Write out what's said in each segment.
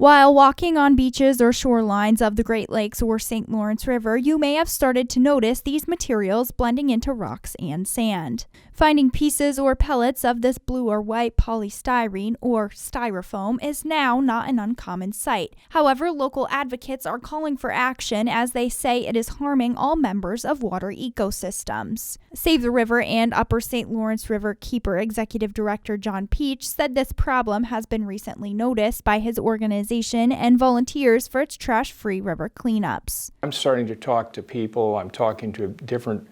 While walking on beaches or shorelines of the Great Lakes or St. Lawrence River, you may have started to notice these materials blending into rocks and sand. Finding pieces or pellets of this blue or white polystyrene or styrofoam is now not an uncommon sight. However, local advocates are calling for action as they say it is harming all members of water ecosystems. Save the River and Upper St. Lawrence River Keeper Executive Director John Peach said this problem has been recently noticed by his organization and volunteers for its trash-free river cleanups. I'm starting to talk to people. I'm talking to different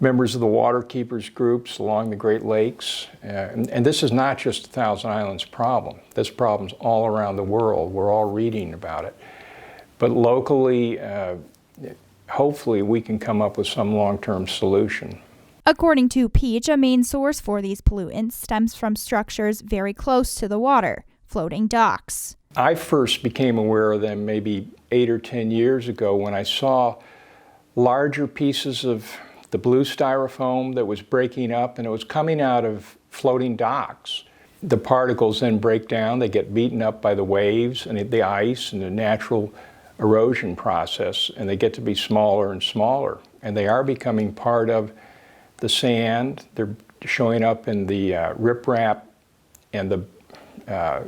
members of the water keepers groups along the Great Lakes. And this is not just a Thousand Islands problem. This problem's all around the world. We're all reading about it. But locally, hopefully we can come up with some long-term solution. According to Peach, a main source for these pollutants stems from structures very close to the water, floating docks. I first became aware of them maybe 8 or 10 years ago when I saw larger pieces of the blue styrofoam that was breaking up, and it was coming out of floating docks. The particles then break down, they get beaten up by the waves and the ice and the natural erosion process, and they get to be smaller and smaller. And they are becoming part of the sand. They're showing up in the riprap and the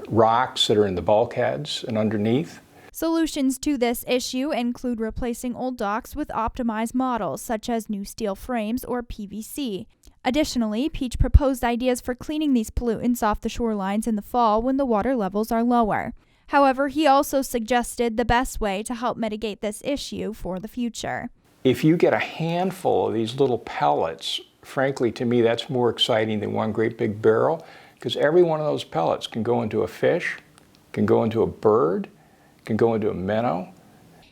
rocks that are in the bulkheads and underneath. Solutions to this issue include replacing old docks with optimized models such as new steel frames or PVC. Additionally, Peach proposed ideas for cleaning these pollutants off the shorelines in the fall when the water levels are lower. However, he also suggested the best way to help mitigate this issue for the future. If you get a handful of these little pellets, frankly, to me, that's more exciting than one great big barrel, because every one of those pellets can go into a fish, can go into a bird, can go into a minnow.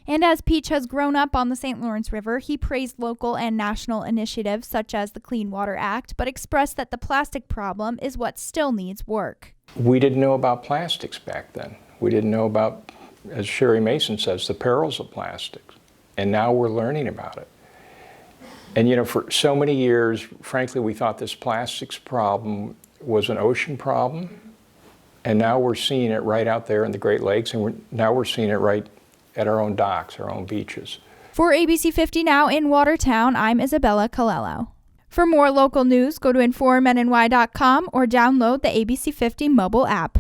And as Peach has grown up on the St. Lawrence River, he praised local and national initiatives such as the Clean Water Act, but expressed that the plastic problem is what still needs work. We didn't know about plastics back then. We didn't know about, as Sherry Mason says, the perils of plastics. And now we're learning about it. And you know, for so many years, frankly, we thought this plastics problem was an ocean problem, and now we're seeing it right out there in the Great Lakes, and now we're seeing it right at our own docks, our own beaches. For ABC 50 Now in Watertown, I'm Isabella Colello. For more local news, go to informnny.com or download the ABC 50 mobile app.